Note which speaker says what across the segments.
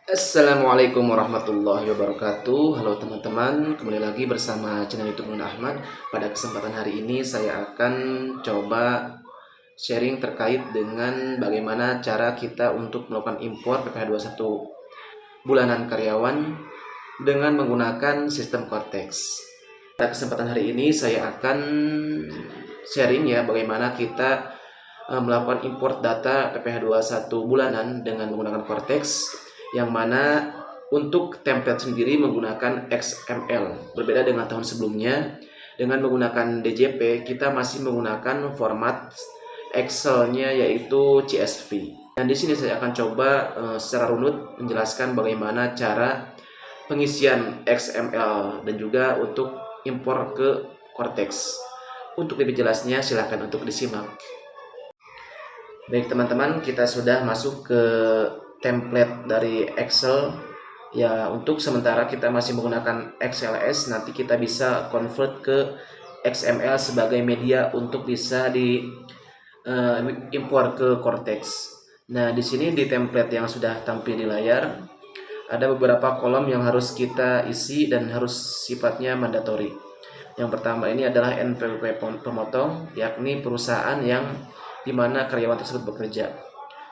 Speaker 1: Assalamualaikum warahmatullahi wabarakatuh. Halo teman-teman, kembali lagi bersama channel YouTube Nun Ahmad. Pada kesempatan hari ini saya akan coba sharing terkait dengan bagaimana cara kita untuk melakukan impor PPh 21 bulanan karyawan dengan menggunakan sistem Cortex. Pada kesempatan hari ini saya akan sharing ya bagaimana kita melakukan import data PPh 21 bulanan dengan menggunakan Cortex, yang mana untuk template sendiri menggunakan XML. Berbeda dengan tahun sebelumnya, dengan menggunakan DJP kita masih menggunakan format Excel-nya yaitu CSV. Dan di sini saya akan coba secara runut menjelaskan bagaimana cara pengisian XML dan juga untuk impor ke Cortex. Untuk lebih jelasnya silahkan untuk disimak. Baik teman-teman, kita sudah masuk ke template dari Excel. Ya, untuk sementara kita masih menggunakan XLS, nanti kita bisa convert ke XML sebagai media untuk bisa impor ke Cortex. Nah, di sini di template yang sudah tampil di layar, ada beberapa kolom yang harus kita isi dan harus sifatnya mandatori. Yang pertama ini adalah NPWP pemotong, yakni perusahaan yang di mana karyawan tersebut bekerja.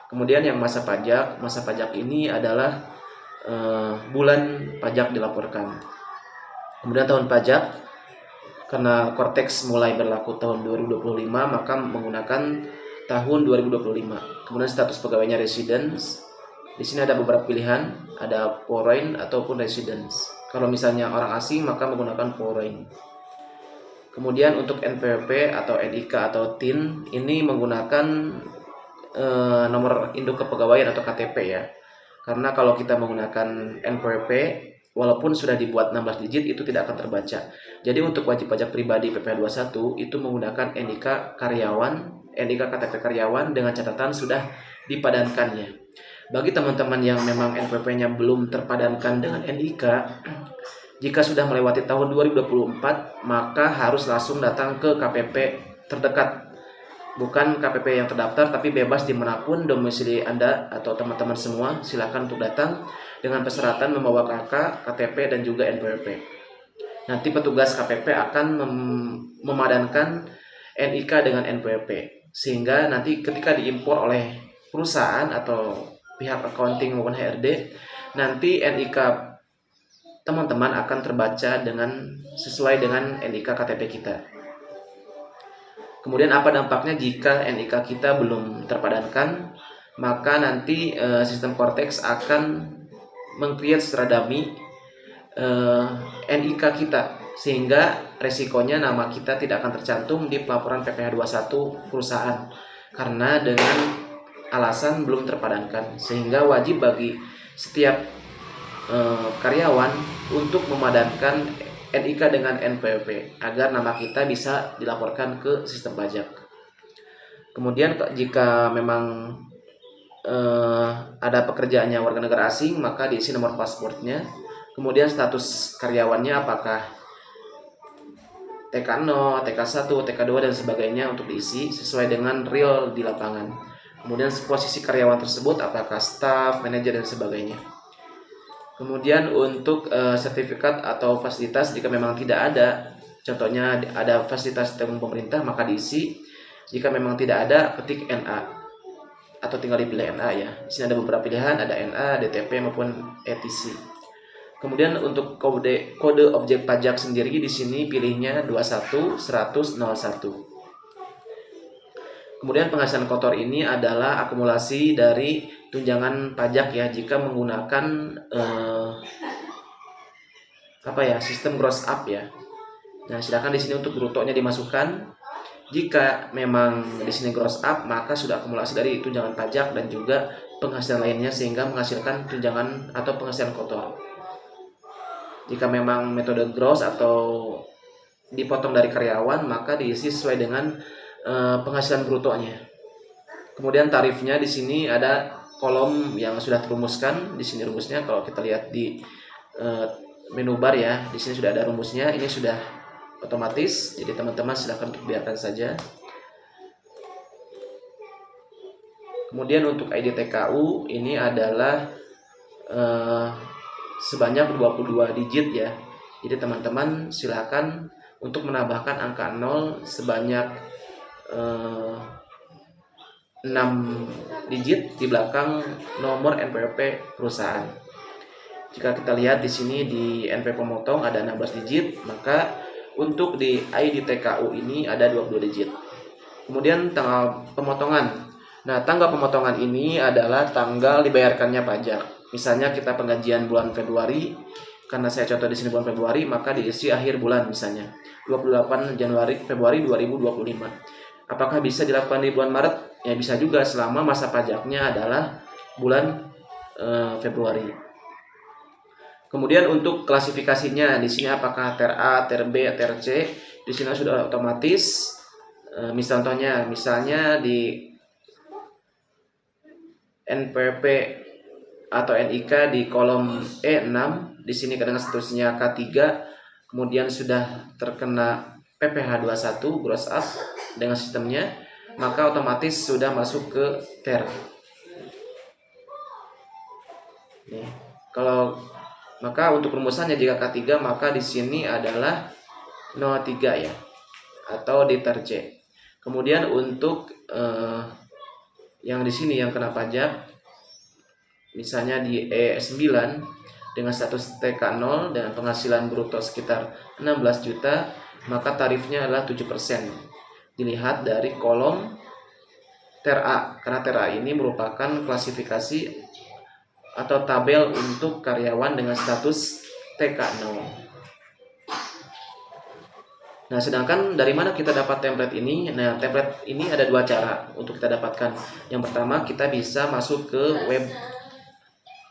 Speaker 1: Kemudian yang masa pajak ini adalah bulan pajak dilaporkan. Kemudian tahun pajak, karena Cortex mulai berlaku tahun 2025, maka menggunakan tahun 2025. Kemudian status pegawainya residence. Di sini ada beberapa pilihan, ada foreign ataupun residence. Kalau misalnya orang asing maka menggunakan foreign. Kemudian untuk NPWP atau NIK atau TIN ini menggunakan nomor induk kepegawaian atau KTP ya. Karena kalau kita menggunakan NPWP walaupun sudah dibuat 16 digit itu tidak akan terbaca. Jadi untuk wajib pajak pribadi PPh 21 itu menggunakan NIK karyawan, NIK KTP karyawan dengan catatan sudah dipadankannya. Bagi teman-teman yang memang NPWP-nya belum terpadankan dengan NIK, jika sudah melewati tahun 2024, maka harus langsung datang ke KPP terdekat. Bukan KPP yang terdaftar, tapi bebas dimanapun domisili Anda atau teman-teman semua, silakan untuk datang dengan persyaratan membawa KK, KTP, dan juga NPWP. Nanti petugas KPP akan memadankan NIK dengan NPWP, sehingga nanti ketika diimpor oleh perusahaan atau pihak accounting maupun HRD, nanti NIK teman-teman akan terbaca sesuai dengan NIK KTP kita. Kemudian apa dampaknya jika NIK kita belum terpadankan? Maka nanti sistem Cortex akan meng-create secara dummy NIK kita, sehingga resikonya nama kita tidak akan tercantum di pelaporan PPh 21 perusahaan karena dengan alasan belum terpadankan, sehingga wajib bagi setiap karyawan untuk memadankan NIK dengan NPWP agar nama kita bisa dilaporkan ke sistem pajak. Kemudian jika memang ada pekerjaannya warga negara asing, maka diisi nomor pasportnya. Kemudian status karyawannya apakah TK0, TK1, TK2 dan sebagainya untuk diisi sesuai dengan real di lapangan. Kemudian posisi karyawan tersebut apakah staff, manajer dan sebagainya. Kemudian untuk sertifikat atau fasilitas jika memang tidak ada, contohnya ada fasilitas tanggung pemerintah maka diisi. Jika memang tidak ada, ketik NA atau tinggal dipilih NA ya. Di sini ada beberapa pilihan, ada NA, DTP maupun ETC. Kemudian untuk kode objek pajak sendiri di sini pilihnya 21 100 01. Kemudian penghasilan kotor ini adalah akumulasi dari tunjangan pajak ya jika menggunakan sistem gross up ya. Nah, silakan di sini untuk brutonya dimasukkan. Jika memang di sini gross up, maka sudah akumulasi dari tunjangan pajak dan juga penghasilan lainnya sehingga menghasilkan tunjangan atau penghasilan kotor. Jika memang metode gross atau dipotong dari karyawan, maka diisi sesuai dengan penghasilan brutonya. Kemudian tarifnya di sini ada kolom yang sudah terumuskan. Di sini rumusnya kalau kita lihat di menu bar ya, di sini sudah ada rumusnya. Ini sudah otomatis, jadi teman-teman silahkan untuk biarkan saja. Kemudian untuk ID TKU ini adalah eh, sebanyak 22 digit ya. Jadi teman-teman silakan untuk menambahkan angka 0 sebanyak 6 digit di belakang nomor NPWP perusahaan. Jika kita lihat di sini di NPWP pemotong ada 16 digit, maka untuk di ID TKU ini ada 22 digit. Kemudian tanggal pemotongan. Nah, tanggal pemotongan ini adalah tanggal dibayarkannya pajak. Misalnya kita penggajian bulan Februari, karena saya contoh di sini bulan Februari, maka diisi akhir bulan misalnya 28 Februari 2025. Apakah bisa dilakukan di bulan Maret? Ya bisa juga selama masa pajaknya adalah bulan Februari. Kemudian untuk klasifikasinya di sini apakah Ter A, Ter B, Ter C, di sini sudah otomatis. Misalnya di NPWP atau NIK di kolom E6, di sini dengan statusnya K3, kemudian sudah terkena PPh 21 gross up dengan sistemnya, maka otomatis sudah masuk ke TER. Nih, maka untuk rumusannya jika K3 maka di sini adalah 03 ya, atau di TER C. Kemudian untuk yang di sini yang kena pajak, misalnya di E9 dengan status TK0 dengan penghasilan bruto sekitar 16 juta, maka tarifnya adalah 7%. Dilihat dari kolom TER A, karena TER A ini merupakan klasifikasi atau tabel untuk karyawan dengan status TK0. Nah, sedangkan dari mana kita dapat template ini? Nah, template ini ada dua cara untuk kita dapatkan. Yang pertama, kita bisa masuk ke web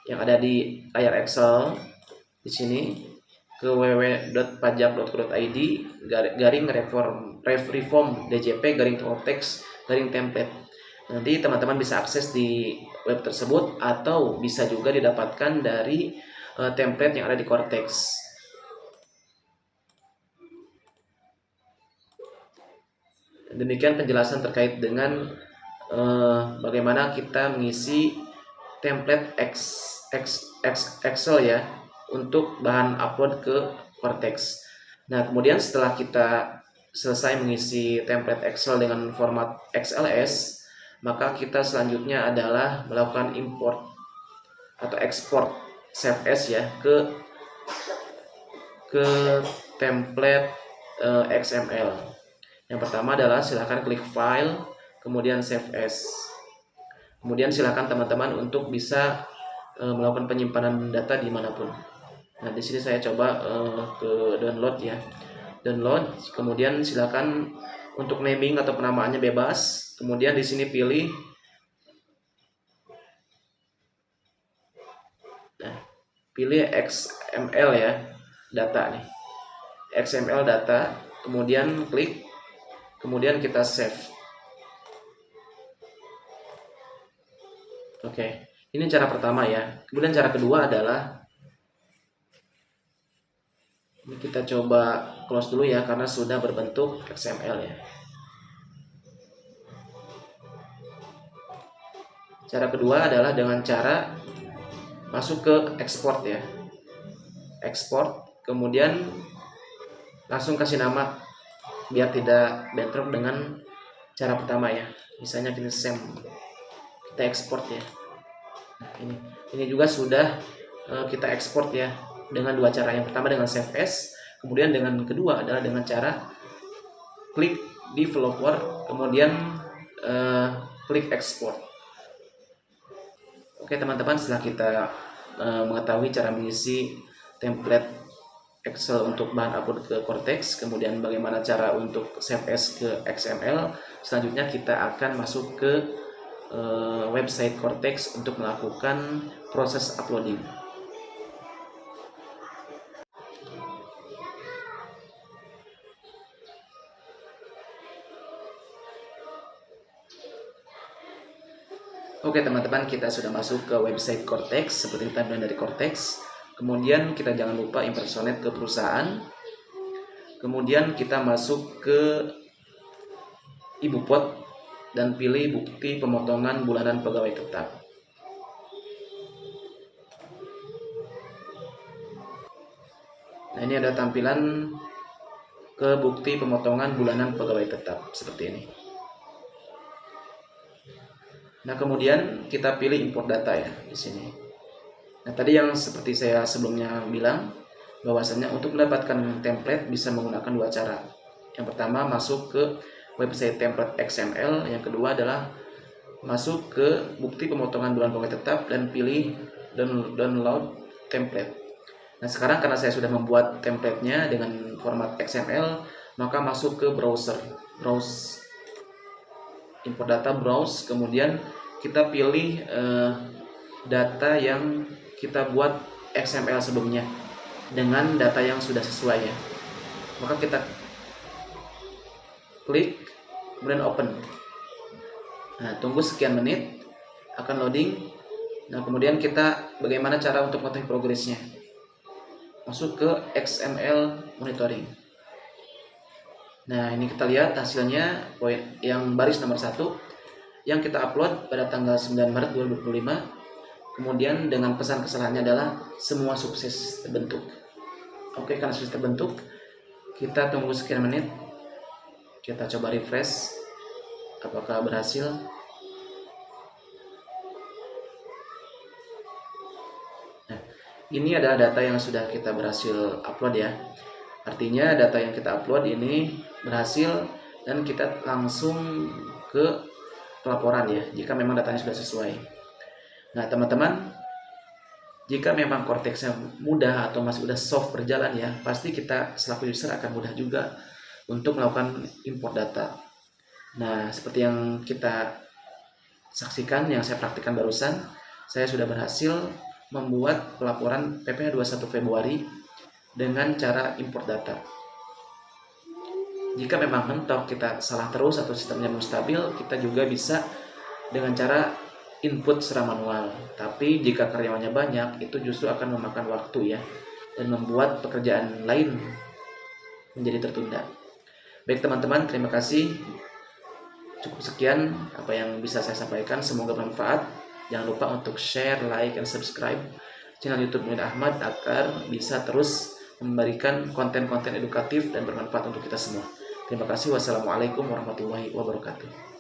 Speaker 1: yang ada di layar Excel di sini, ke www.pajak.co.id /reform DJP /template. Nanti teman-teman bisa akses di web tersebut atau bisa juga didapatkan dari template yang ada di Cortex. Demikian penjelasan terkait dengan bagaimana kita mengisi template Excel ya untuk bahan upload ke Cortex. Nah, kemudian setelah kita selesai mengisi template Excel dengan format XLS, maka kita selanjutnya adalah melakukan import atau export save as ya ke template XML. Yang pertama adalah silakan klik file, kemudian save as. Kemudian silakan teman-teman untuk bisa melakukan penyimpanan data dimanapun. Nah, di sini saya coba ke download ya. Download, kemudian silakan untuk naming atau penamaannya bebas. Kemudian di sini pilih XML ya, data nih. XML data, kemudian klik, kemudian kita save. Oke, ini cara pertama ya. Kemudian cara kedua adalah ini kita coba close dulu ya karena sudah berbentuk XML ya. Cara kedua adalah dengan cara masuk ke export ya. Export, kemudian langsung kasih nama biar tidak bentrok dengan cara pertama ya. Misalnya kita save, kita export ya. Nah, ini juga sudah kita export ya dengan dua cara. Yang pertama dengan save as, kemudian dengan kedua adalah dengan cara klik developer, kemudian klik export. Oke teman-teman, setelah kita mengetahui cara mengisi template Excel untuk bahan upload ke Cortex, kemudian bagaimana cara untuk save as ke XML, selanjutnya kita akan masuk ke website Cortex untuk melakukan proses uploading. Oke teman-teman, kita sudah masuk ke website Cortex seperti tampilan dari Cortex. Kemudian kita jangan lupa impersonate ke perusahaan. Kemudian kita masuk ke IBUPOT dan pilih bukti pemotongan bulanan pegawai tetap. Nah, ini ada tampilan ke bukti pemotongan bulanan pegawai tetap seperti ini. Nah, kemudian kita pilih import data ya di sini. Nah, tadi yang seperti saya sebelumnya bilang, bahwasanya untuk mendapatkan template bisa menggunakan dua cara. Yang pertama, masuk ke website template XML. Yang kedua adalah masuk ke bukti pemotongan bulan pegawai tetap dan pilih download template. Nah, sekarang karena saya sudah membuat templatenya dengan format XML, maka masuk ke browser, browse import data, browse, kemudian kita pilih data yang kita buat XML sebelumnya dengan data yang sudah sesuai ya. Maka kita klik kemudian open. Nah, tunggu sekian menit akan loading. Nah, kemudian kita bagaimana cara untuk mengetahui progresnya. Masuk ke XML monitoring. Nah, ini kita lihat hasilnya poin yang baris nomor 1 yang kita upload pada tanggal 9 Maret 2025. Kemudian dengan pesan kesalahannya adalah semua sukses terbentuk. Oke, karena sukses terbentuk, kita tunggu sekian menit. Kita coba refresh apakah berhasil. Nah, ini adalah data yang sudah kita berhasil upload ya. Artinya data yang kita upload ini berhasil dan kita langsung ke pelaporan ya, jika memang datanya sudah sesuai. Nah, teman-teman, jika memang Cortex-nya mudah atau masih udah soft berjalan ya, pasti kita selaku user akan mudah juga untuk melakukan import data. Nah, seperti yang kita saksikan, yang saya praktikkan barusan, saya sudah berhasil membuat pelaporan PPh 21 Februari dengan cara import data. Jika memang mentok kita salah terus atau sistemnya belum stabil, kita juga bisa dengan cara input secara manual. Tapi jika karyawannya banyak, itu justru akan memakan waktu ya, dan membuat pekerjaan lain menjadi tertunda. Baik teman-teman, terima kasih. Cukup sekian apa yang bisa saya sampaikan, semoga bermanfaat. Jangan lupa untuk share, like, dan subscribe channel YouTube Muhammad Ahmad agar bisa terus memberikan konten-konten edukatif dan bermanfaat untuk kita semua. Terima kasih. Wassalamualaikum warahmatullahi wabarakatuh.